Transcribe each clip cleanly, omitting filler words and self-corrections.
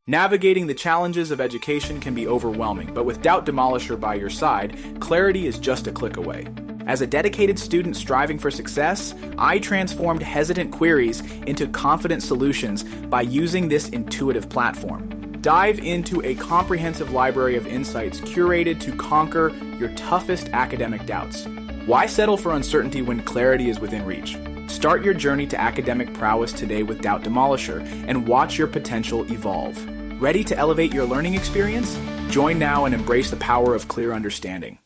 Navigating the challenges of education can be overwhelming, but with Doubt Demolisher by your side, clarity is just a click away. As a dedicated student striving for success, I transformed hesitant queries into confident solutions by using this intuitive platform. Dive into a comprehensive library of insights curated to conquer your toughest academic doubts. Why settle for uncertainty when clarity is within reach? Start your journey to academic prowess today with Doubt Demolisher and watch your potential evolve. Ready to elevate your learning experience? Join now and embrace the power of clear understanding.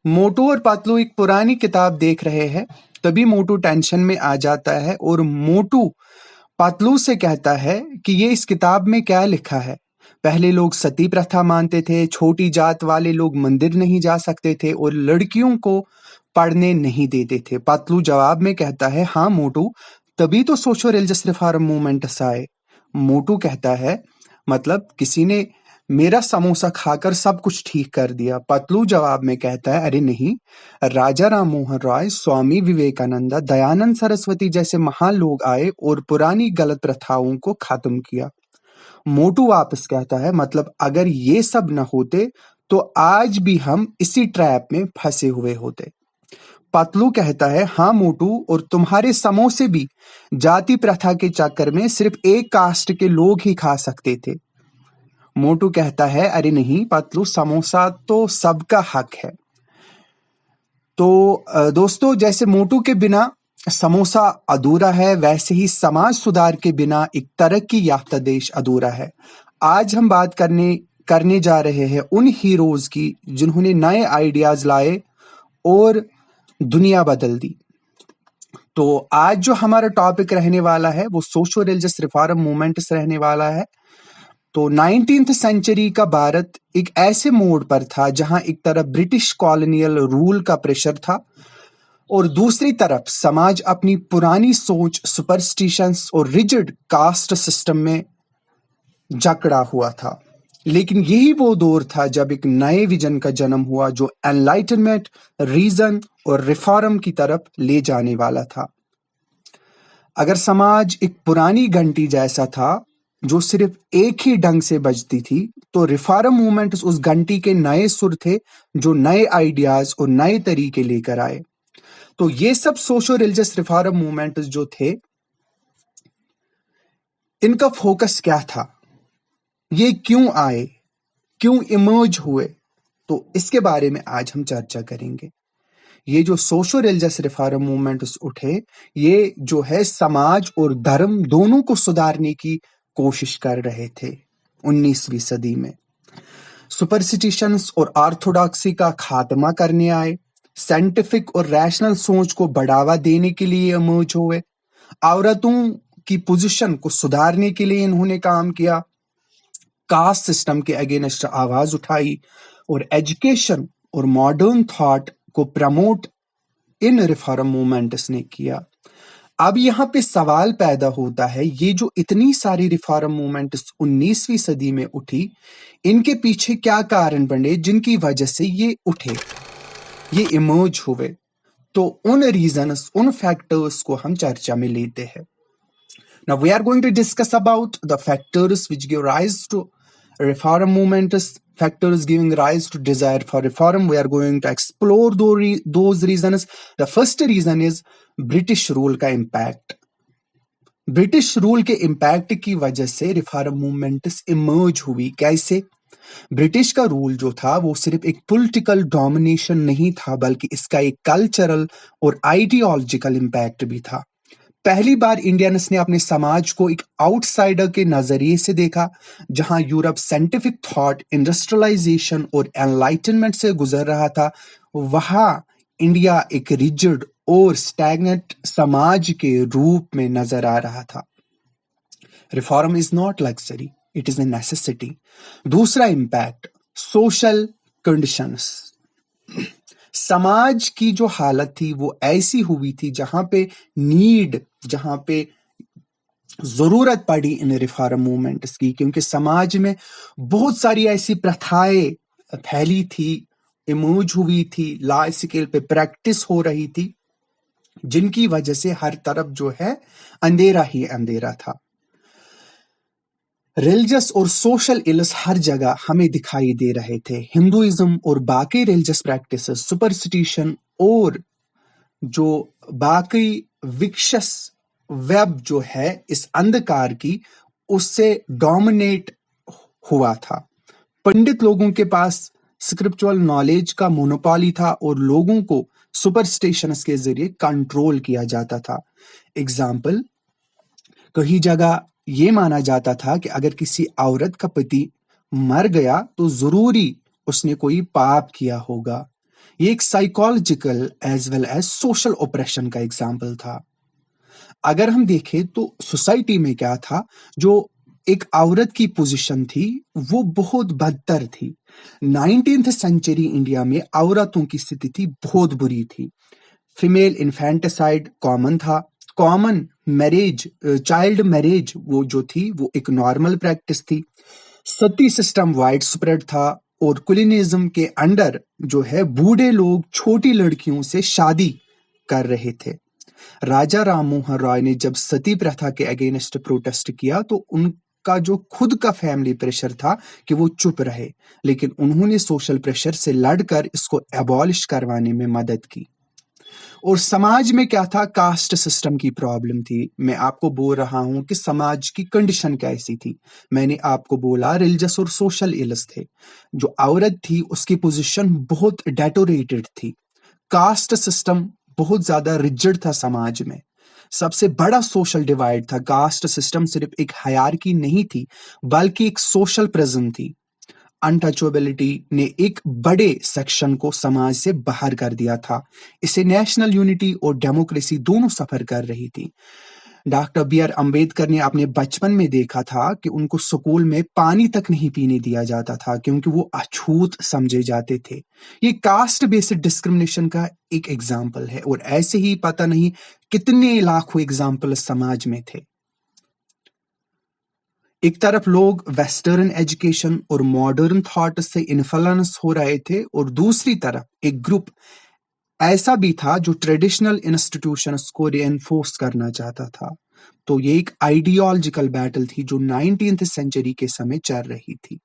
मोटू और पतलू एक पुरानी किताब देख रहे हैं, तभी मोटू tension में आ जाता है और मोटू पतलू से कहता है कि ये इस किताब में क्या लिखा है। पहले लोग सती प्रथा मानते थे, छोटी जात वाले लोग मंदिर नहीं जा सकते थे और लड़कियों को पढ़ने नहीं देते थे। पतलू जवाब में कहता है, हाँ मोटू, तभी तो सोशल रिलीजियस रिफॉर्म मूवमेंट्स आए। मोटू कहता है, मतलब किसी ने मेरा समोसा खाकर सब कुछ ठीक कर दिया। पतलू जवाब में कहता है, अरे नहीं, राजा राम मोहन राय, स्वामी विवेकानंद, दयानंद सरस्वती जैसे महान लोग आए और पुरानी गलत प्रथाओं को खत्म किया। मोटू वापस कहता है, मतलब अगर ये सब न होते तो आज भी हम इसी ट्रैप में फंसे हुए होते। पतलू कहता है, हाँ मोटू, और तुम्हारे समोसे भी जाति प्रथा के चक्कर में सिर्फ एक कास्ट के लोग ही खा सकते थे। मोटू कहता है, अरे नहीं पतलू, समोसा तो सबका हक है। तो दोस्तों, जैसे मोटू के बिना समोसा अधूरा है, वैसे ही समाज सुधार के बिना एक तरक्की याफ्ता देश अधूरा है। आज हम बात करने जा रहे हैं उन हीरोज की जिन्होंने नए आइडियाज लाए और दुनिया बदल दी। तो आज जो हमारा टॉपिक रहने वाला है वो सोशल रिलीजियस रिफॉर्म मूवमेंट्स रहने वाला है। तो 19th सेंचुरी का भारत एक ऐसे मोड़ पर था जहां एक तरफ ब्रिटिश कॉलोनियल रूल का प्रेशर था और दूसरी तरफ समाज अपनी पुरानी सोच, सुपरस्टिशंस और रिजिड कास्ट सिस्टम में जकड़ा हुआ था। लेकिन यही वो दौर था जब एक नए विजन का जन्म हुआ जो एनलाइटनमेंट, रीजन और रिफॉर्म की तरफ ले जाने वाला था। अगर समाज एक पुरानी घंटी जैसा था जो सिर्फ एक ही ढंग से बजती थी, तो रिफॉर्म मूवमेंट उस घंटी के नए सुर थे जो नए आइडियाज और नए तरीके लेकर आए। तो ये सब सोशल रिलीजियस रिफॉर्म मूवमेंट जो थे, इनका फोकस क्या था, ये क्यों आए, क्यों इमर्ज हुए, तो इसके बारे में आज हम चर्चा करेंगे। ये जो सोशल रिलीजियस रिफॉर्म मूवमेंट्स उठे, ये जो है समाज और धर्म दोनों को सुधारने की कोशिश कर रहे थे 19वीं सदी में। सुपरस्टिशंस और ऑर्थोडॉक्सी का खात्मा करने आए, साइंटिफिक और रैशनल सोच को बढ़ावा देने के लिए इमर्ज हुए, औरतों की पोजीशन को सुधारने के लिए इन्होंने काम किया, कास्ट सिस्टम के अगेंस्ट आवाज उठाई और एजुकेशन और मॉडर्न थॉट को प्रमोट इन रिफॉर्म मूवमेंट्स ने किया। अब यहाँ पे सवाल पैदा होता है, ये जो इतनी सारी रिफॉर्म मूवमेंट्स 19वीं सदी में उठी, इनके पीछे क्या कारण बने जिनकी वजह से ये उठे, ये इमर्ज हुए। तो उन रीजंस, उन फैक्टर्स को हम चर्चा में लेते हैं। Now we are going to discuss about the factors which give rise to reform movements, factors giving rise to desire for reform. We are going to explore those reasons. The first reason is British rule का impact. British rule के impact की वजह से reform movements emerge हुई। कैसे? British का rule जो था वो सिर्फ एक पॉलिटिकल डोमिनेशन नहीं था, बल्कि इसका एक कल्चरल और आइडियोलॉजिकल इम्पैक्ट भी था। पहली बार इंडियंस ने अपने समाज को एक आउटसाइडर के नजरिए से देखा। जहां यूरोप साइंटिफिक थॉट, इंडस्ट्रियलाइजेशन और एनलाइटनमेंट से गुजर रहा था, वहां इंडिया एक रिजिड और स्टैग्नेंट समाज के रूप में नजर आ रहा था। Reform is not luxury, it is a necessity. दूसरा इंपैक्ट, सोशल कंडीशंस। समाज की जो हालत थी वो ऐसी हुई थी जहां पे नीड, जहां पे जरूरत पड़ी इन रिफॉर्म मूवमेंट्स की, क्योंकि समाज में बहुत सारी ऐसी प्रथाएं फैली थी, इमर्ज हुई थी, लार्ज स्केल पे प्रैक्टिस हो रही थी, जिनकी वजह से हर तरफ जो है अंधेरा ही अंधेरा था। रिलीजियस और सोशल इल्स हर जगह हमें दिखाई दे रहे थे। हिंदुइज्म और बाकी रिलीजियस प्रैक्टिसेस, सुपरस्टिशन और जो बाकी विक्शस वेब जो है इस अंधकार की, उससे डोमिनेट हुआ था। पंडित लोगों के पास स्क्रिप्चुअल नॉलेज का मोनोपोली था और लोगों को सुपरस्टिशंस के जरिए कंट्रोल किया जाता था। एग्जाम्पल, कई जगह ये माना जाता था कि अगर किसी औरत का पति मर गया तो जरूरी उसने कोई पाप किया होगा। ये एक psychological as well as social operation का एग्जाम्पल था। अगर हम देखें तो सोसाइटी में क्या था, जो एक औरत की पोजीशन थी वो बहुत बदतर थी। 19th सेंचुरी इंडिया में औरतों की स्थिति बहुत बुरी थी। फीमेल इन्फेंटिसाइड कॉमन था। कॉमन मैरिज, चाइल्ड मैरिज वो जो थी वो एक नॉर्मल प्रैक्टिस थी। सती सिस्टम वाइड स्प्रेड था और कुलिनिज्म के अंडर जो है बूढ़े लोग छोटी लड़कियों से शादी कर रहे थे। राजा राम मोहन रॉय ने जब सती प्रथा के अगेंस्ट प्रोटेस्ट किया तो उनका जो खुद का फैमिली प्रेशर था कि वो चुप रहे, लेकिन उन्होंने सोशल प्रेशर से लड़कर इसको एबॉलिश करवाने में मदद की। और समाज में क्या था, कास्ट सिस्टम की प्रॉब्लम थी। मैं आपको बोल रहा हूं कि समाज की कंडीशन कैसी थी। मैंने आपको बोला रिलीजियस और सोशल इल्स थे। जो औरत थी उसकी पोजीशन बहुत डेटोरेटेड थी। कास्ट सिस्टम बहुत ज्यादा रिजिड था समाज में। सबसे बड़ा सोशल डिवाइड था। कास्ट सिस्टम सिर्फ एक हायरार्की नहीं थी बल्कि एक सोशल प्रिजन थी। अनटचेबिलिटी ने एक बड़े सेक्शन को समाज से बाहर कर दिया था। इसे नेशनल यूनिटी और डेमोक्रेसी दोनों सफर कर रही थी। डॉक्टर बी आर अम्बेडकर ने अपने बचपन में देखा था कि उनको स्कूल में पानी तक नहीं पीने दिया जाता था क्योंकि वो अछूत समझे जाते थे। ये कास्ट बेस्ड डिस्क्रिमिनेशन का एक एग्जाम्पल है और ऐसे ही पता नहीं कितने लाखों एग्जाम्पल समाज में थे। एक तरफ लोग वेस्टर्न एजुकेशन और मॉडर्न थॉट से इन्फ्लुएंस हो रहे थे और दूसरी तरफ एक ग्रुप ऐसा भी था जो ट्रेडिशनल इंस्टीट्यूशंस को रीएनफोर्स करना चाहता था। तो ये एक आइडियोलॉजिकल बैटल थी जो 19th सेंचुरी के समय चल रही थी।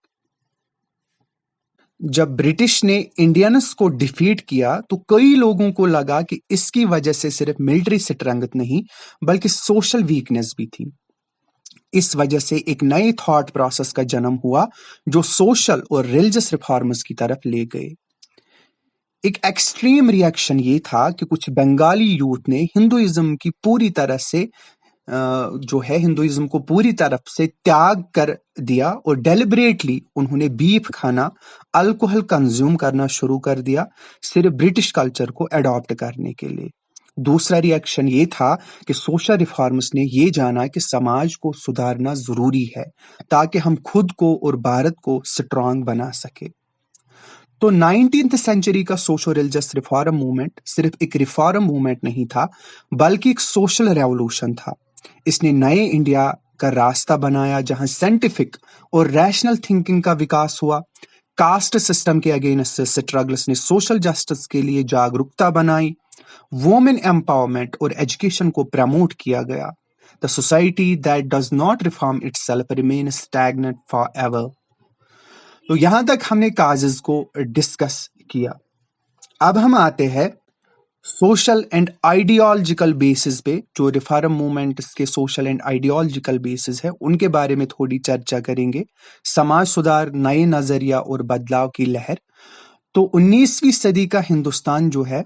जब ब्रिटिश ने इंडियंस को डिफीट किया तो कई लोगों को लगा कि इसकी वजह से सिर्फ मिलिट्री स्ट्रेंथ नहीं बल्कि सोशल वीकनेस भी थी। इस वजह से एक नए थॉट प्रोसेस का जन्म हुआ जो सोशल और रिलीजियस रिफॉर्म्स की तरफ ले गए। एक एक्सट्रीम रिएक्शन ये था कि कुछ बंगाली यूथ ने हिंदुइज्म की पूरी तरह से जो है हिंदुइज्म को पूरी तरफ से त्याग कर दिया और डेलिबरेटली उन्होंने बीफ खाना, अल्कोहल कंज्यूम करना शुरू कर दिया सिर्फ ब्रिटिश कल्चर को अडॉप्ट करने के लिए। दूसरा रिएक्शन ये था कि सोशल रिफॉर्म्स ने ये जाना कि समाज को सुधारना जरूरी है ताकि हम खुद को और भारत को स्ट्रांग बना सके। तो 19th सेंचुरी का सोशल रिलीजियस रिफॉर्म मूवमेंट सिर्फ एक रिफॉर्म मूवमेंट नहीं था बल्कि एक सोशल रेवोल्यूशन था। इसने नए इंडिया का रास्ता बनाया जहां साइंटिफिक और रैशनल थिंकिंग का विकास हुआ। कास्ट सिस्टम के अगेंस्ट स्ट्रगल्स ने सोशल जस्टिस के लिए जागरूकता बनाई। वुमेन एम्पावरमेंट और एजुकेशन को प्रमोट किया गया। The society that does not reform itself remain stagnant forever. तो यहां तक हमने काजेस को डिस्कस किया। अब हम आते हैं सोशल एंड आइडियोलॉजिकल बेसिस पे, जो रिफॉर्म मूवमेंट्स के सोशल एंड आइडियोलॉजिकल बेसिस है उनके बारे में थोड़ी चर्चा करेंगे। समाज सुधार, नए नजरिया और बदलाव की लहर। तो 19वीं सदी का हिंदुस्तान जो है,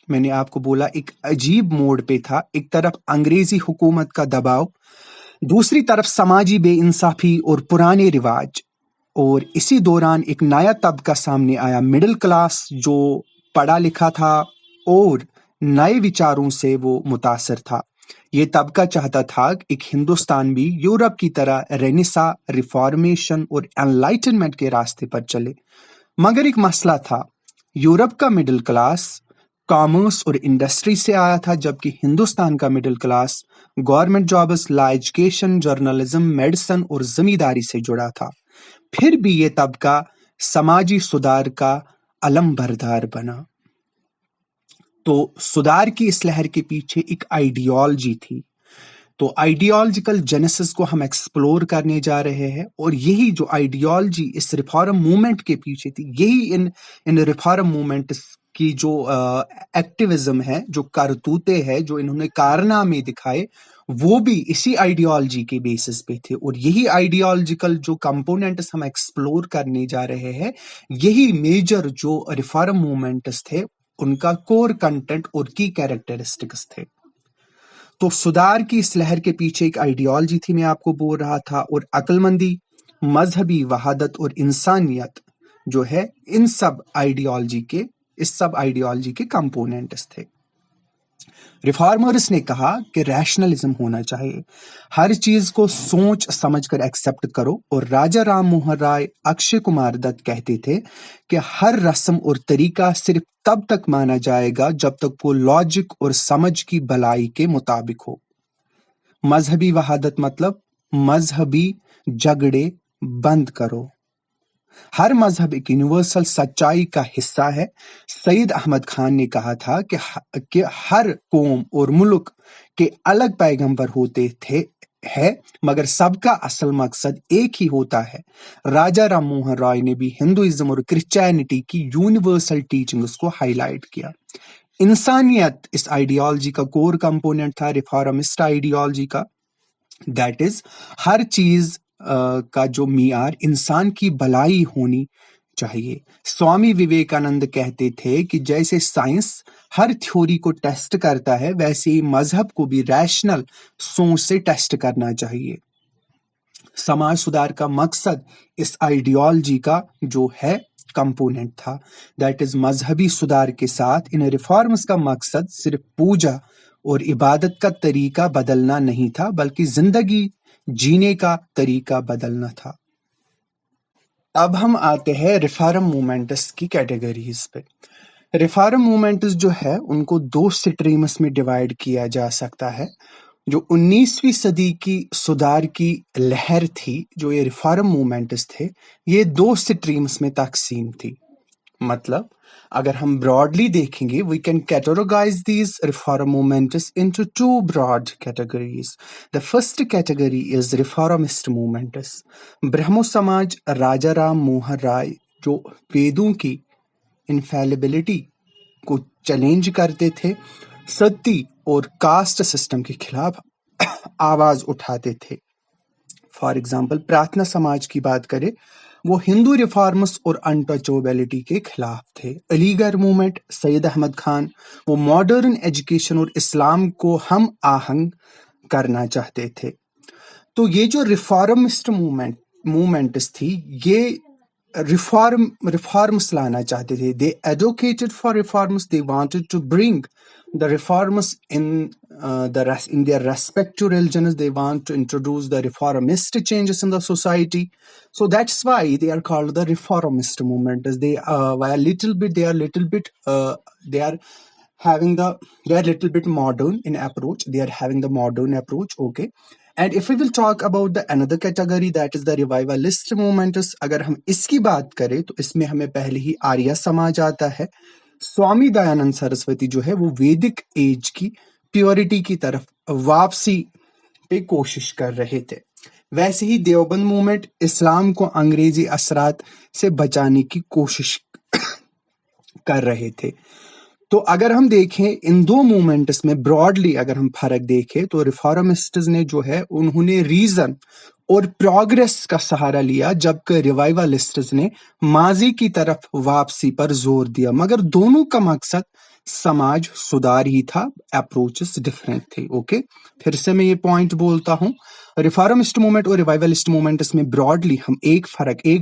मैंने आपको बोला एक अजीब मोड़ पे था। एक तरफ अंग्रेजी हुकूमत का दबाव, दूसरी तरफ समाजी बेइंसाफी और पुराने रिवाज। और इसी दौरान एक नया तबका सामने आया, मिडिल क्लास, जो पढ़ा लिखा था और नए विचारों से वो मुतासर था। ये तबका चाहता था कि एक हिंदुस्तान भी यूरोप की तरह रेनेसा, रिफॉर्मेशन और एनलाइटनमेंट के रास्ते पर चले। मगर एक मसला था, यूरोप का मिडिल क्लास कॉमर्स और इंडस्ट्री से आया था जबकि हिंदुस्तान का मिडिल क्लास गवर्नमेंट जॉब्स, ला एजुकेशन, जर्नलिज्म, मेडिसिन और जमींदारी से जुड़ा था। फिर भी ये तबका समाजी सुधार का अलम बरदार बना। तो सुधार की इस लहर के पीछे एक आइडियोलॉजी थी। तो आइडियोलॉजिकल जेनेसिस को हम एक्सप्लोर करने जा रहे हैं, और यही जो आइडियोलॉजी इस रिफॉर्म मूवमेंट के पीछे थी, यही इन रिफॉर्म मूवमेंट की जो एक्टिविज्म है, जो करतूते हैं, जो इन्होंने कारनामे दिखाए, वो भी इसी आइडियोलॉजी के बेसिस पे थे। और यही आइडियोलॉजिकल जो कंपोनेंट्स हम एक्सप्लोर करने जा रहे हैं, यही मेजर जो रिफॉर्म मूवमेंट्स थे उनका कोर कंटेंट और की कैरेक्टरिस्टिक्स थे। तो सुधार की इस लहर के पीछे एक आइडियोलॉजी थी, मैं आपको बोल रहा था, और अक्लमंदी, मजहबी वहादत और इंसानियत जो है, इस सब आइडियोलॉजी के कंपोनेंट्स थे। रिफॉर्मर्स ने कहा कि रैशनलिज्म होना चाहिए, हर चीज को सोच समझकर एक्सेप्ट करो। और राजा राम मोहन राय, अक्षय कुमार दत्त कहते थे कि हर रस्म और तरीका सिर्फ तब तक माना जाएगा जब तक वो लॉजिक और समझ की भलाई के मुताबिक हो। मजहबी वहादत मतलब मजहबी झगड़े बंद करो, हर मजहब एक यूनिवर्सल सच्चाई का हिस्सा है। सईद अहमद खान ने कहा था कि हर कौम और मुल्क के अलग पैगंबर होते थे है, मगर सबका असल मकसद एक ही होता है। राजा राम मोहन रॉय ने भी हिंदुइज्म और क्रिश्चियनिटी की यूनिवर्सल टीचिंग्स को हाईलाइट किया। इंसानियत इस आइडियोलॉजी का कोर कंपोनेंट था, रिफॉर्मिस्ट आइडियोलॉजी का। दैट इज हर चीज का जो मियार इंसान की भलाई होनी चाहिए। स्वामी विवेकानंद कहते थे कि जैसे साइंस हर थ्योरी को टेस्ट करता है, वैसे ही मजहब को भी रैशनल सोच से टेस्ट करना चाहिए। समाज सुधार का मकसद इस आइडियोलॉजी का जो है कंपोनेंट था, दैट इज मजहबी सुधार के साथ इन रिफॉर्म्स का मकसद सिर्फ पूजा और इबादत का तरीका बदलना नहीं था, बल्कि जिंदगी जीने का तरीका बदलना था। अब हम आते हैं रिफॉर्म मूवमेंट्स की कैटेगरीज पे। रिफॉर्म मूवमेंट्स जो है उनको दो स्ट्रीम्स में डिवाइड किया जा सकता है। जो 19वीं सदी की सुधार की लहर थी, जो ये रिफॉर्म मूवमेंट्स थे, ये दो स्ट्रीम्स में तकसीम थी। मतलब अगर हम ब्रॉडली देखेंगे, we can categorise these reform movements into two broad categories. The first category is reformist movements. Brahmo Samaj, Raja Ram Mohan Roy जो वेदों की इनफैलिबिलिटी को चैलेंज करते थे, सती और कास्ट सिस्टम के खिलाफ आवाज उठाते थे। फॉर एग्जाम्पल प्रार्थना समाज की बात करें, वो हिंदू रिफॉर्म्स और अनटचेबिलिटी के खिलाफ थे। अलीगढ़ मूवमेंट, सैयद अहमद खान, वो मॉडर्न एजुकेशन और इस्लाम को हम आहंग करना चाहते थे। तो ये जो रिफॉर्मिस्ट मूवमेंट्स थी, ये रिफॉर्म्स लाना चाहते थे। They advocated for reforms, they wanted to bring the reforms in their respective religions. They want to introduce the reformist changes in the society. So that's why they are called the reformist movement. They are little bit modern in approach. They are having the modern approach. Okay. And if we will talk about the another category, that is the revivalist movements. अगर हम इसकी बात करें तो इसमें हमें पहले ही आर्य समाज आता है। स्वामी दयानंद सरस्वती जो है वो वैदिक एज की प्योरिटी की तरफ वापसी पे कोशिश कर रहे थे। वैसे ही देवबंद मूवमेंट इस्लाम को अंग्रेजी असरात से बचाने की कोशिश कर रहे थे। तो अगर हम देखें इन दो मूवमेंट्स में ब्रॉडली अगर हम फर्क देखें, तो रिफॉर्मिस्ट्स ने जो है उन्होंने रीजन और प्रोग्रेस का सहारा लिया, जबकि रिवाइवलिस्ट्स ने माजी की तरफ वापसी पर जोर दिया। मगर दोनों का मकसद समाज सुधार ही था, अप्रोचेस डिफरेंट थे। ओके, फिर से मैं ये पॉइंट बोलता हूं, रिफॉर्मिस्ट मूवमेंट और रिवाइवलिस्ट मूवमेंट इसमें ब्रॉडली हम एक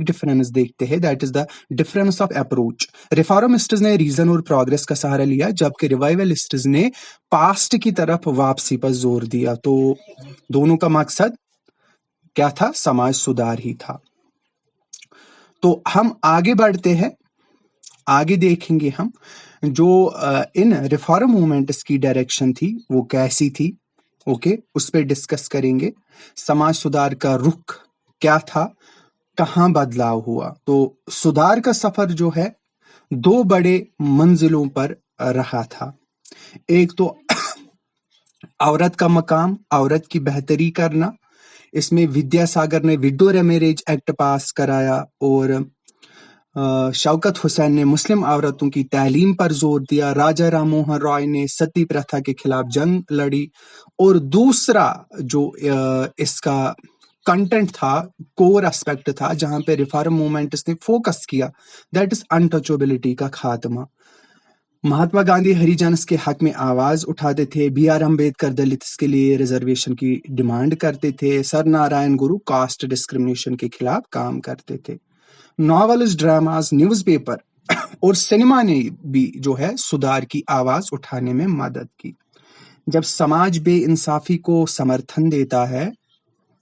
डिफरेंस देखते हैं, that is the difference of approach. Reformists ने रीजन और प्रोग्रेस का सहारा लिया, जबकि रिवाइवलिस्ट्स ने पास्ट की तरफ वापसी पर जोर दिया। तो दोनों का मकसद क्या था? समाज सुधार ही था। तो हम आगे बढ़ते हैं, आगे देखेंगे हम जो इन रिफॉर्म मूवमेंट्स की डायरेक्शन थी वो कैसी थी। ओके, उस पर डिस्कस करेंगे। समाज सुधार का रुख क्या था, कहाँ बदलाव हुआ? तो सुधार का सफर जो है दो बड़े मंजिलों पर रहा था। एक तो औरत का मकाम, औरत की बेहतरी करना। इसमें विद्यासागर ने विडो रेमेरेज एक्ट पास कराया और शौकत हुसैन ने मुस्लिम औरतों की तालीम पर जोर दिया। राजा राम मोहन रॉय ने सती प्रथा के खिलाफ जंग लड़ी। और दूसरा जो इसका कंटेंट था, कोर एस्पेक्ट था, जहां पे रिफॉर्म मूवमेंट ने फोकस किया, दैट इज अनटचेबिलिटी का खात्मा। महात्मा गांधी हरिजन्स के हक में आवाज उठाते थे। बी आर अम्बेडकर दलित्स के लिए रिजर्वेशन की डिमांड करते थे। सर नारायण गुरु कास्ट डिस्क्रिमिनेशन के खिलाफ काम करते थे। नॉवेल्स, ड्रामास, न्यूज़पेपर और सिनेमा ने भी जो है सुधार की आवाज उठाने में मदद की। जब समाज बेइंसाफी को समर्थन देता है,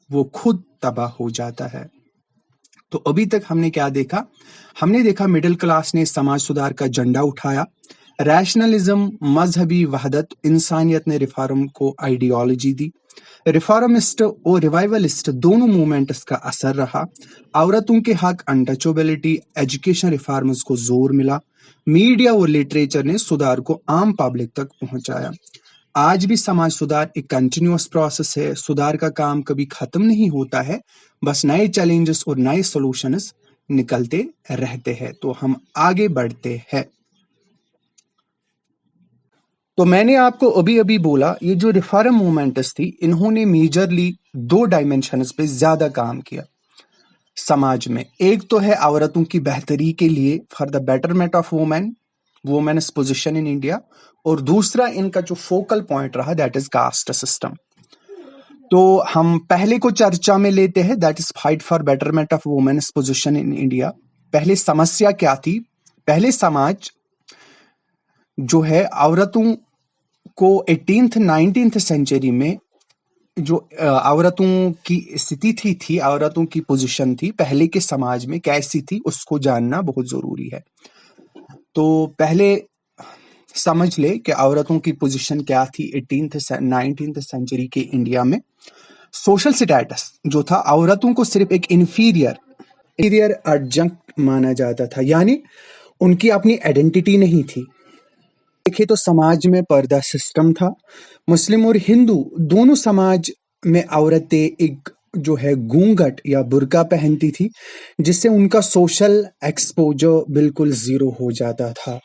वो खुद तबाह हो जाता है। तो अभी तक हमने क्या देखा? हमने देखा मिडिल क्लास ने समाज सुधार का झंडा उठाया। रैशनलिज्म, मजहबी वहदत, इंसानियत ने रिफॉर्म को आइडियोलॉजी दी। रिफॉर्मिस्ट और रिवाइवलिस्ट दोनों मूवमेंट्स का असर रहा। औरतों के हक, अनटचेबिलिटी, एजुकेशन रिफॉर्म्स को जोर मिला। मीडिया और लिटरेचर ने सुधार को आम पब्लिक तक पहुंचाया। आज भी समाज सुधार एक कंटिन्यूअस प्रोसेस है। सुधार का काम कभी खत्म नहीं होता है, बस नए चैलेंजेस और नए सॉल्यूशंस निकलते रहते हैं। तो हम आगे बढ़ते हैं। तो मैंने आपको अभी अभी बोला, ये जो रिफॉर्म मूवमेंट्स थी, इन्होंने मेजरली दो डायमेंशंस पे ज्यादा काम किया समाज में। एक तो है औरतों की बेहतरी के लिए, for the betterment of women's position in India, और दूसरा इनका जो फोकल पॉइंट रहा, दैट इज कास्ट सिस्टम। तो हम पहले को चर्चा में लेते हैं, that is fight for betterment of women's position in India. पहले समस्या क्या थी? पहले समाज जो है औरतों को 18th 19th सेंचुरी में जो औरतों की स्थिति थी, औरतों की पोजीशन थी पहले के समाज में कैसी थी, उसको जानना बहुत जरूरी है। तो पहले समझ ले कि औरतों की पोजीशन क्या थी 18th 19th सेंचुरी के इंडिया में। सोशल स्टेटस जो था, औरतों को सिर्फ एक इंफीरियर एडजंक्ट माना जाता था, यानी उनकी अपनी आइडेंटिटी नहीं थी। देखे तो समाज में पर्दा सिस्टम था। मुस्लिम और हिंदू दोनों समाज में औरतें एक जो है घूंघट या बुर्का पहनती थी, जिससे उनका सोशल एक्सपोजर बिल्कुल जीरो हो जाता था।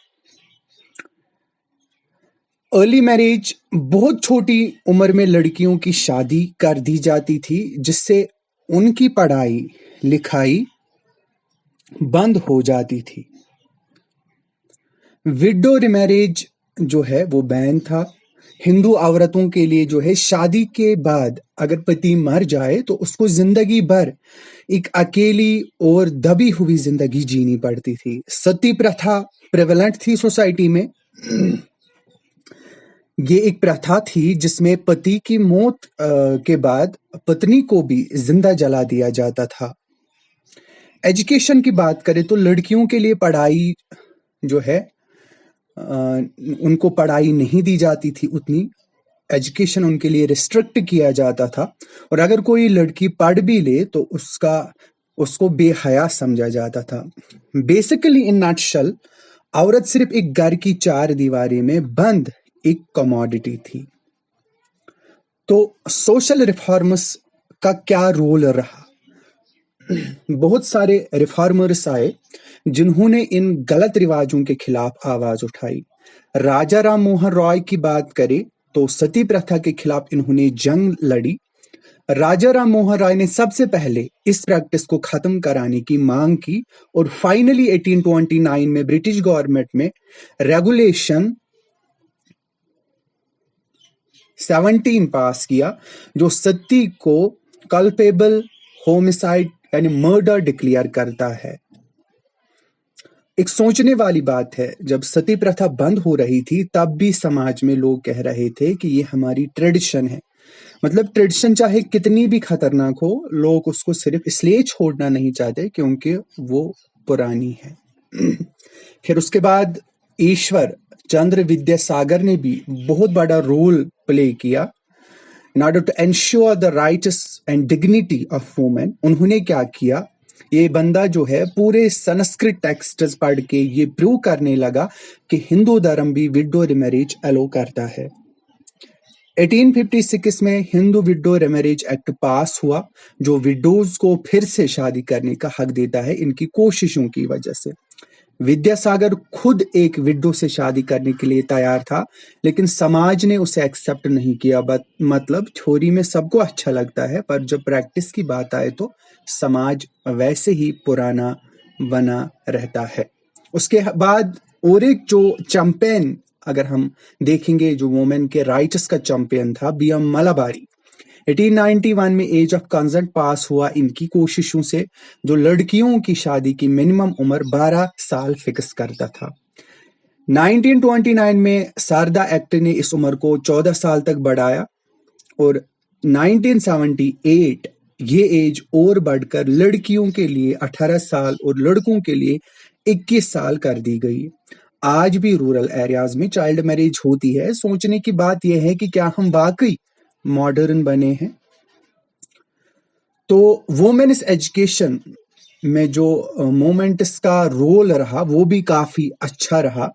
अर्ली मैरिज, बहुत छोटी उम्र में लड़कियों की शादी कर दी जाती थी, जिससे उनकी पढ़ाई लिखाई बंद हो जाती थी। विडो रिमैरेज जो है वो बैन था। हिंदू औरतों के लिए जो है शादी के बाद अगर पति मर जाए तो उसको जिंदगी भर एक अकेली और दबी हुई जिंदगी जीनी पड़ती थी। सती प्रथा प्रेवलेंट थी सोसाइटी में। ये एक प्रथा थी जिसमें पति की मौत के बाद पत्नी को भी जिंदा जला दिया जाता था। एजुकेशन की बात करें तो लड़कियों के लिए पढ़ाई जो है उनको पढ़ाई नहीं दी जाती थी, उतनी एजुकेशन उनके लिए रिस्ट्रिक्ट किया जाता था, और अगर कोई लड़की पढ़ भी ले तो उसको बेहया समझा जाता था। बेसिकली इन नटशेल, औरत सिर्फ एक घर की चार दीवारी में बंद एक कमोडिटी थी। तो सोशल रिफॉर्म्स का क्या रोल रहा? बहुत सारे रिफॉर्मर्स आए जिन्होंने इन गलत रिवाजों के खिलाफ आवाज उठाई। राजा राम मोहन रॉय की बात करें तो सती प्रथा के खिलाफ इन्होंने जंग लड़ी। राजा राम मोहन रॉय ने सबसे पहले इस प्रैक्टिस को खत्म कराने की मांग की, और फाइनली 1829 में ब्रिटिश गवर्नमेंट में रेगुलेशन 17 पास किया, जो सती को कल्पेबल होमिसाइड यानी मर्डर डिक्लेयर करता है। एक सोचने वाली बात है, जब सती प्रथा बंद हो रही थी तब भी समाज में लोग कह रहे थे कि ये हमारी ट्रेडिशन है। मतलब ट्रेडिशन चाहे कितनी भी खतरनाक हो, लोग उसको सिर्फ इसलिए छोड़ना नहीं चाहते क्योंकि वो पुरानी है। फिर उसके बाद ईश्वर चंद्र विद्यासागर ने भी बहुत बड़ा रोल प्ले किया in order to ensure the rights and dignity of women। उन्होंने क्या किया ये बंदा जो है पूरे संस्कृत टेक्स्ट्स पढ़ के ये प्रूव करने लगा कि हिंदू धर्म भी विडो रिमैरिज अलो करता है। 1856 में हिंदू विडो रिमैरिज एक्ट पास हुआ, जो विडोज को फिर से शादी करने का हक देता है इनकी कोशिशों की वजह से। विद्यासागर खुद एक विडो से शादी करने के लिए तैयार था, लेकिन समाज ने उसे एक्सेप्ट नहीं किया। मतलब थ्योरी में सबको अच्छा लगता है, पर जब प्रैक्टिस की बात आए तो समाज वैसे ही पुराना बना रहता है। उसके बाद और एक जो चैंपियन अगर हम देखेंगे, जो वुमेन के राइट्स का चैंपियन था, बीएम मलाबारी। 1891 में एज ऑफ कंसेंट पास हुआ इनकी कोशिशों से, जो लड़कियों की शादी की मिनिमम उम्र 12 साल फिक्स करता था। 1929 में शारदा एक्ट ने इस उम्र को 14 साल तक बढ़ाया और 1978 ये एज और बढ़कर लड़कियों के लिए 18 साल और लड़कों के लिए 21 साल कर दी गई। आज भी रूरल एरियाज में चाइल्ड मैरिज होती है। सोचने की बात यह है कि क्या हम वाकई मॉडर्न बने हैं? तो वुमेन्स एजुकेशन में जो मोमेंट्स का रोल रहा वो भी काफी अच्छा रहा।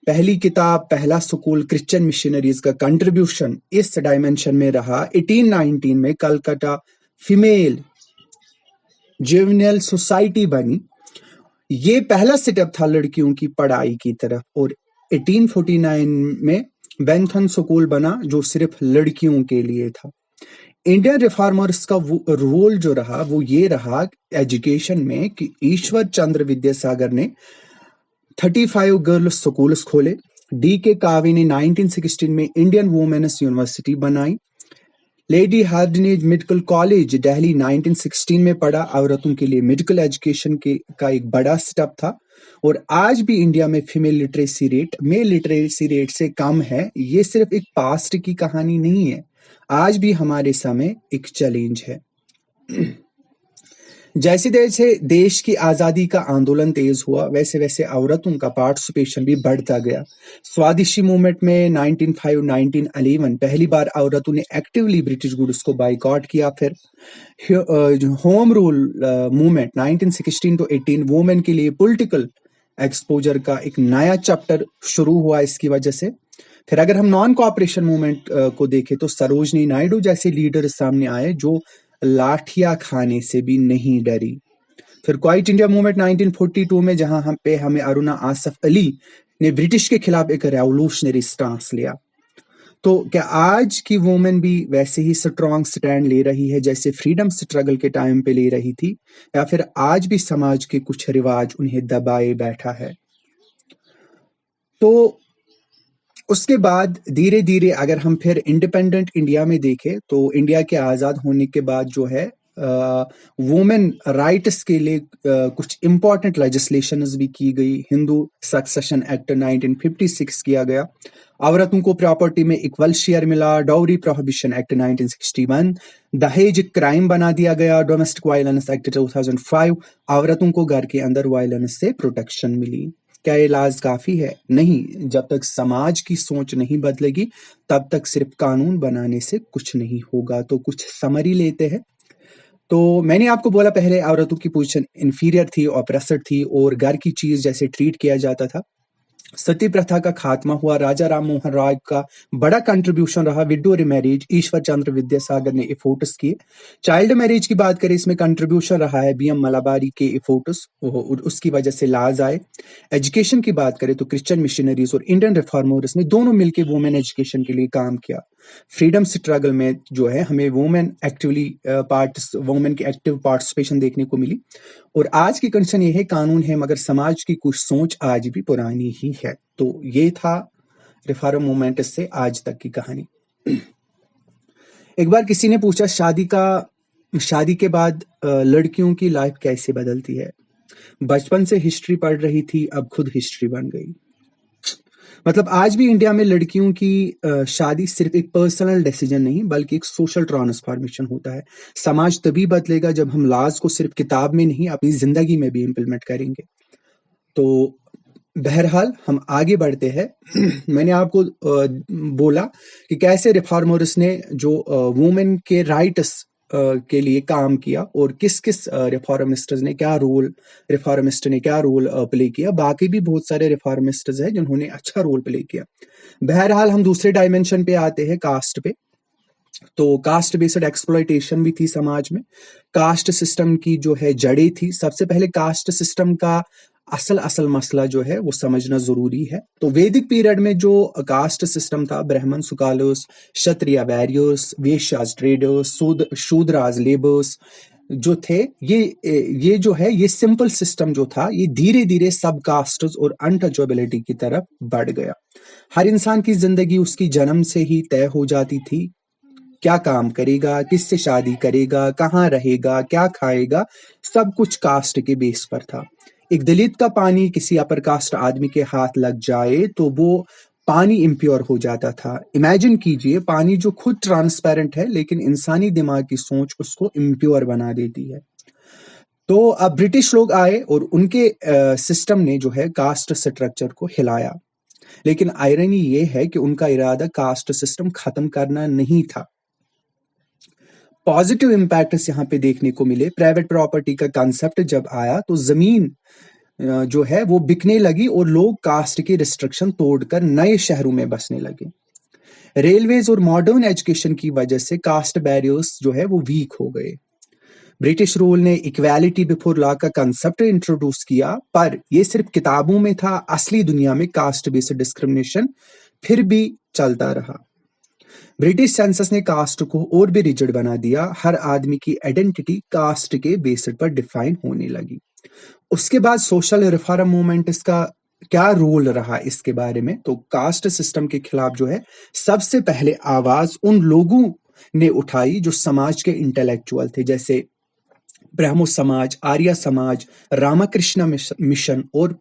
पहली किताब, पहला स्कूल, क्रिश्चियन मिशनरीज का कंट्रीब्यूशन इस डायमेंशन में रहा। 1819 में कलकत्ता फीमेल जुवेनाइल सोसाइटी बनी। ये पहला सेटअप था लड़कियों की पढ़ाई की तरफ। और 1849 में बेंथन स्कूल बना, जो सिर्फ लड़कियों के लिए था। इंडियन रिफॉर्मर्स का रोल जो रहा वो ये रहा एजुकेशन में कि ईश्वर चंद्र विद्यासागर ने 35 गर्ल्स स्कूल्स खोले। डी के कावे ने 1916 में इंडियन वुमेन्स यूनिवर्सिटी बनाई। लेडी हार्डिनेज मेडिकल कॉलेज दिल्ली 1916 में पढ़ा। औरतों के लिए मेडिकल एजुकेशन का एक बड़ा स्टेप था। और आज भी इंडिया में female literacy rate mail literacy rate से कम है। ये सिर्फ एक पास्ट की कहानी नहीं है, आज भी हमारे सामने एक चैलेंज है। जैसे जैसे देश की आजादी का आंदोलन तेज हुआ, वैसे वैसे औरतों का पार्टिसिपेशन भी बढ़ता गया। स्वदेशी मूवमेंट में 1905-1911 पहली बार औरतों ने एक्टिवली ब्रिटिश गुड्स को बाइकआउट किया। फिर home rule movement 1916 to 18 women के लिए पॉलिटिकल एक्सपोजर का एक नया चैप्टर शुरू हुआ इसकी वजह से। फिर अगर हम नॉन कोऑपरेशन मूवमेंट को देखें तो सरोजनी नायडू जैसे लीडर सामने आए जो लाठियां खाने से भी नहीं डरी। फिर क्वाइट इंडिया मूवमेंट 1942 में, जहां हमें अरुणा आसफ अली ने ब्रिटिश के खिलाफ एक रेवोल्यूशनरी स्टांस लिया। तो क्या आज की वुमेन भी वैसे ही स्ट्रॉन्ग स्टैंड ले रही है जैसे फ्रीडम स्ट्रगल के टाइम पे ले रही थी, या फिर आज भी समाज के कुछ रिवाज उन्हें दबाए बैठा है? तो उसके बाद धीरे धीरे अगर हम फिर इंडिपेंडेंट इंडिया में देखें तो इंडिया के आज़ाद होने के बाद जो है वुमेन राइट्स के लिए कुछ इंपॉर्टेंट लेजिस्लेशंस भी की गई। हिंदू सक्सेशन एक्ट 1956 किया गया। औरतों को प्रॉपर्टी में इक्वल शेयर मिला। Dowry prohibition act 1961। दहेज क्राइम बना दिया गया। Domestic violence act 2005। औरतों को घर के अंदर वायलेंस से प्रोटेक्शन मिली। क्या ये लाज काफी है? नहीं। जब तक समाज की सोच नहीं बदलेगी तब तक सिर्फ कानून बनाने से कुछ नहीं होगा। तो कुछ समरी लेते हैं। तो मैंने आपको बोला पहले औरतों की पोजीशन इंफीरियर थी, ऑप्रेसर थी और घर की चीज जैसे ट्रीट किया जाता था। सती प्रथा का खात्मा हुआ। राजा राम मोहन राय का बड़ा कंट्रीब्यूशन रहा। विडो रिमैरिज ईश्वर चंद्र विद्यासागर ने एफोर्ट्स किए। चाइल्ड मैरिज की बात करें, इसमें कंट्रीब्यूशन रहा है बीएम मलाबारी के एफोर्ट्स, उसकी वजह से लाज आए। एजुकेशन की बात करें तो क्रिश्चियन मिशनरीज और इंडियन रिफॉर्मर्स ने दोनों मिलकर वुमेन एजुकेशन के लिए काम किया। फ्रीडम स्ट्रगल में जो है हमें वुमेन की एक्टिव पार्टिसिपेशन देखने को मिली। और आज की कंडीशन ये है, कानून है मगर समाज की कुछ सोच आज भी पुरानी ही है। तो ये था रिफॉर्म मूवमेंट से आज तक की कहानी। एक बार किसी ने पूछा शादी के बाद लड़कियों की लाइफ कैसे बदलती है। बचपन से हिस्ट्री पढ़ रही थी, अब खुद हिस्ट्री बन गई। मतलब आज भी इंडिया में लड़कियों की शादी सिर्फ एक पर्सनल डिसीजन नहीं बल्कि एक सोशल ट्रांसफॉर्मेशन होता है। समाज तभी बदलेगा जब हम लॉज को सिर्फ किताब में नहीं अपनी जिंदगी में भी इम्प्लीमेंट करेंगे। तो बहरहाल हम आगे बढ़ते हैं। मैंने आपको बोला कि कैसे रिफॉर्मर्स ने जो वुमेन के राइट्स के लिए काम किया और किस किस रिफॉर्मिस्ट ने क्या रोल प्ले किया। बाकी भी बहुत सारे रिफॉर्मिस्ट्स हैं जिन्होंने अच्छा रोल प्ले किया। बहरहाल हम दूसरे डायमेंशन पे आते हैं, कास्ट पे। तो कास्ट बेस्ड एक्सप्लॉयटेशन भी थी समाज में। कास्ट सिस्टम की जो है जड़ें थी। सबसे पहले कास्ट सिस्टम का असल मसला जो है वो समझना जरूरी है। तो वैदिक पीरियड में जो कास्ट सिस्टम था, ब्राह्मण सुकालर्स, क्षत्रिय वैरियर्स, वैश्यास ट्रेडर्स, शूद्रास लेबर्स जो थे, ये जो है ये सिंपल सिस्टम जो था ये धीरे धीरे सब कास्ट्स और अनटचेबिलिटी की तरफ बढ़ गया। हर इंसान की जिंदगी उसकी जन्म से ही तय हो जाती थी। क्या काम करेगा, किससे शादी करेगा, कहाँ रहेगा, क्या खाएगा, सब कुछ कास्ट के बेस पर था। एक दलित का पानी किसी अपर कास्ट आदमी के हाथ लग जाए तो वो पानी इम्प्योर हो जाता था। इमेजिन कीजिए, पानी जो खुद ट्रांसपेरेंट है लेकिन इंसानी दिमाग की सोच उसको इम्प्योर बना देती है। तो अब ब्रिटिश लोग आए और उनके सिस्टम ने जो है कास्ट स्ट्रक्चर को हिलाया। लेकिन आयरनी ये है कि उनका इरादा कास्ट सिस्टम खत्म करना नहीं था। पॉजिटिव इम्पैक्ट्स यहाँ पे देखने को मिले। प्राइवेट प्रॉपर्टी का कंसेप्ट जब आया तो जमीन जो है वो बिकने लगी और लोग कास्ट की रिस्ट्रिक्शन तोड़कर नए शहरों में बसने लगे। रेलवेज और मॉडर्न एजुकेशन की वजह से कास्ट बैरियर्स जो है वो वीक हो गए। ब्रिटिश रूल ने इक्वालिटी बिफोर लॉ का कंसेप्ट इंट्रोड्यूस किया, पर यह सिर्फ किताबों में था। असली दुनिया में कास्ट बेस्ड डिस्क्रिमिनेशन फिर भी चलता रहा। ब्रिटिश सेंसस ने कास्ट को और भी रिजिड बना दिया। हर आदमी की आइडेंटिटी कास्ट के बेसिस पर डिफाइन होने लगी। उसके बाद सोशल रिफॉर्म मूवमेंट, इसका क्या रोल रहा इसके बारे में, तो कास्ट सिस्टम के खिलाफ जो है सबसे पहले आवाज उन लोगों ने उठाई जो समाज के इंटेलेक्चुअल थे, जैसे ब्रह्मो समाज, आर्य समाज, रामकृष्ण मिशन और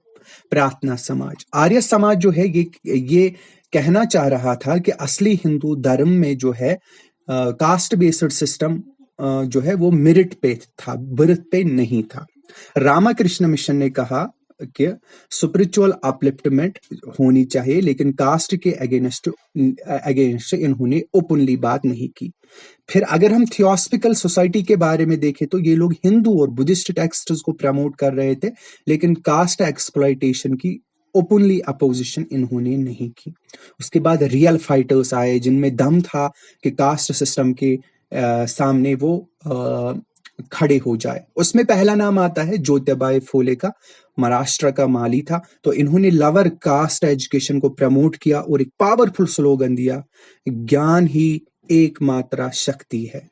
प्रार्थना समाज। आर्य समाज जो है ये कहना चाह रहा था कि असली हिंदू धर्म में जो है कास्ट बेस्ड सिस्टम जो है वो मेरिट पे था, बर्थ पे नहीं था। रामकृष्ण मिशन ने कहा कि स्पिरिचुअल अपलिफ्टमेंट होनी चाहिए, लेकिन कास्ट के अगेंस्ट इन्होंने ओपनली बात नहीं की। फिर अगर हम थियोसफिकल सोसाइटी के बारे में देखें तो ये लोग हिंदू और बुद्धिस्ट टेक्स्ट्स को प्रमोट कर रहे थे, लेकिन कास्ट एक्सप्लॉयटेशन की ओपनली अपोजिशन इन्होंने नहीं की। उसके बाद रियल फाइटर्स आए जिनमें दम था कि कास्ट सिस्टम के सामने वो खड़े हो जाए। उसमें पहला नाम आता है ज्योतिबाई फुले का। महाराष्ट्र का माली था, तो इन्होंने लवर कास्ट एजुकेशन को प्रमोट किया और एक पावरफुल स्लोगन दिया, ज्ञान ही एकमात्र शक्ति है।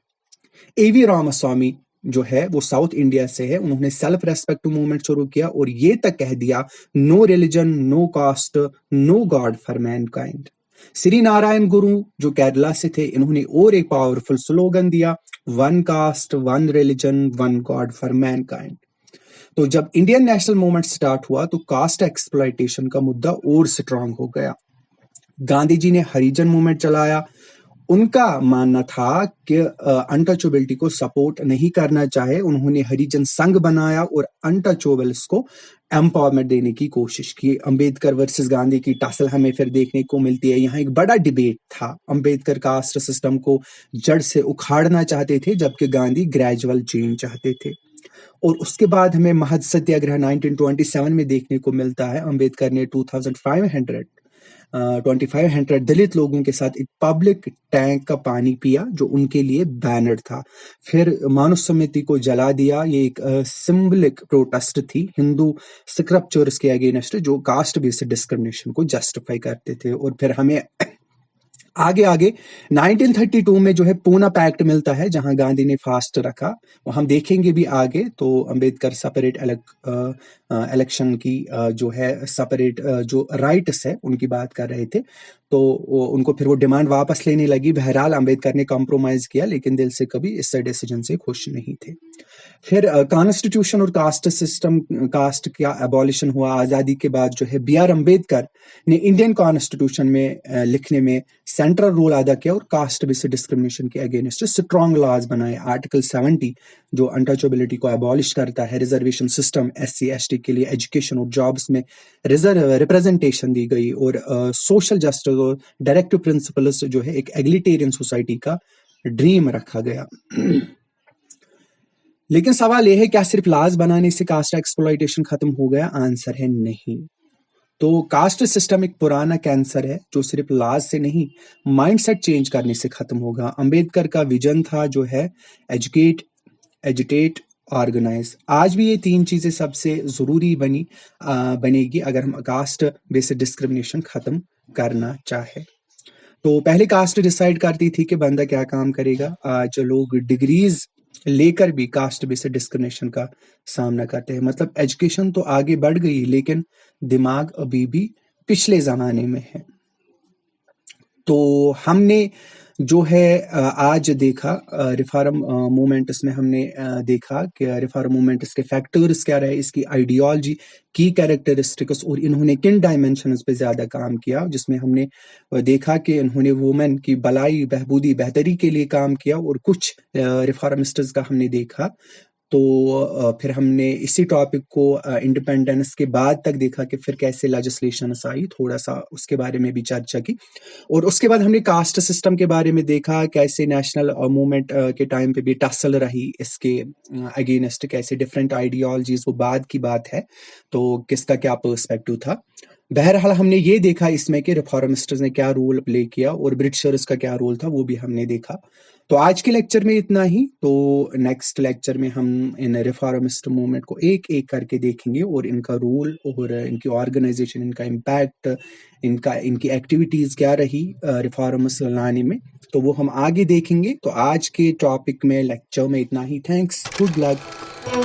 एवी रामास्वामी जो है वो साउथ इंडिया से है। उन्होंने सेल्फ रेस्पेक्ट मूवमेंट शुरू किया और ये तक कह दिया, no religion, no caste, no god for mankind. Shri Narayana Guru जो केरला से थे, इन्होंने और एक पावरफुल स्लोगन दिया, one caste, one religion, one god for mankind. तो जब इंडियन नेशनल मूवमेंट स्टार्ट हुआ तो कास्ट एक्सप्लॉयटेशन का मुद्दा और स्ट्रांग हो गया। गांधी जी ने हरिजन मूवमेंट चलाया। उनका मानना था कि अनटचेबिलिटी को सपोर्ट नहीं करना चाहे। उन्होंने हरिजन संघ बनाया और अनटचेबल्स को एम्पावरमेंट देने की कोशिश की। अंबेडकर वर्सेस गांधी की टसल हमें फिर देखने को मिलती है। यहाँ एक बड़ा डिबेट था। अंबेडकर कास्ट सिस्टम को जड़ से उखाड़ना चाहते थे, जबकि गांधी ग्रेजुअल चेंज चाहते थे। और उसके बाद हमें महद सत्याग्रह 1927 में देखने को मिलता है। अंबेडकर ने 2500 दलित लोगों के साथ एक पब्लिक टैंक का पानी पिया जो उनके लिए बैनर था। फिर मानुस्मृति को जला दिया। ये एक सिंबलिक प्रोटेस्ट थी हिंदू स्क्रिप्चर्स के अगेंस्ट जो कास्ट बेस्ड डिस्क्रिमिनेशन को जस्टिफाई करते थे। और फिर हमें आगे 1932 में जो है पूना पैक्ट मिलता है, जहां गांधी ने फास्ट रखा। वो हम देखेंगे भी आगे। तो अंबेडकर सेपरेट इलेक्शन की जो है सेपरेट जो राइट्स है उनकी बात कर रहे थे, तो उनको फिर वो डिमांड वापस लेने लगी। बहरहाल अंबेडकर ने कॉम्प्रोमाइज किया, लेकिन दिल से कभी इस डिसीजन से खुश नहीं थे। फिर कॉन्स्टिट्यूशन और कास्ट सिस्टम, कास्ट का एबॉलिशन हुआ। आजादी के बाद जो है B.R. अम्बेडकर ने इंडियन कॉन्स्टिट्यूशन में लिखने में सेंट्रल रोल अदा किया और कास्ट बेस्ड डिस्क्रिमिनेशन के अगेंस्ट स्ट्रॉन्ग लॉज बनाए। आर्टिकल 70 जो अनटचेबिलिटी को एबॉलिश करता है, रिजर्वेशन सिस्टम, SC ST के लिए एजुकेशन और जॉब्स में रिप्रेजेंटेशन दी गई, और सोशल जस्टिस और डायरेक्टिव प्रिंसिपल्स जो है एक एग्लिटेरियन सोसाइटी का ड्रीम रखा गया। लेकिन सवाल यह है, क्या सिर्फ लॉज बनाने से कास्ट एक्सप्लॉइटेशन खत्म हो गया? आंसर है नहीं। तो कास्ट सिस्टम एक पुराना कैंसर है जो सिर्फ लॉज से नहीं, माइंडसेट चेंज करने से खत्म होगा। अंबेडकर का विजन था जो है एजुकेट, एजुटेट, ऑर्गेनाइज। आज भी ये तीन चीजें सबसे जरूरी बनेगी अगर हम कास्ट बेस्ड डिस्क्रिमिनेशन खत्म करना चाहे। तो पहले कास्ट डिसाइड करती थी कि बंदा क्या काम करेगा। आज लोग डिग्रीज लेकर भी कास्ट बेस्ड डिस्क्रिमिनेशन का सामना करते हैं। मतलब एजुकेशन तो आगे बढ़ गई लेकिन दिमाग अभी भी पिछले जमाने में है। तो हमने जो है आज देखा रिफॉर्म मूवमेंट, इसमें हमने देखा कि रिफॉर्म मूवमेंट के फैक्टर्स क्या रहे, इसकी आइडियोलॉजी, की कैरेक्टरिस्टिक्स और इन्होंने किन डायमेंशंस पे ज्यादा काम किया, जिसमें हमने देखा कि इन्होंने वुमेन की भलाई, बहबूदी, बेहतरी के लिए काम किया। और कुछ रिफॉर्मिस्ट्स का हमने देखा। तो फिर हमने इसी टॉपिक को इंडिपेंडेंस के बाद तक देखा कि फिर कैसे लेजिस्लेशन आई, थोड़ा सा उसके बारे में भी चर्चा की। और उसके बाद हमने कास्ट सिस्टम के बारे में देखा, कैसे नेशनल मूवमेंट के टाइम पे भी टसल रही इसके अगेंस्ट, कैसे डिफरेंट आइडियोलॉजीज, वो बाद की बात है, तो किसका क्या पर्सपेक्टिव था। बहरहाल हमने ये देखा इसमें कि रिफॉर्मिस्ट्स ने क्या रोल प्ले किया और ब्रिटिशर्स का क्या रोल था, वो भी हमने देखा। तो आज के लेक्चर में इतना ही। तो नेक्स्ट लेक्चर में हम इन रिफॉर्मिस्ट मूवमेंट को एक एक करके देखेंगे और इनका रोल और इनकी ऑर्गेनाइजेशन, इनका इम्पैक्ट, इनकी एक्टिविटीज क्या रही रिफॉर्म्स लाने में, तो वो हम आगे देखेंगे। तो आज के टॉपिक में, लेक्चर में इतना ही। Thanks, good luck.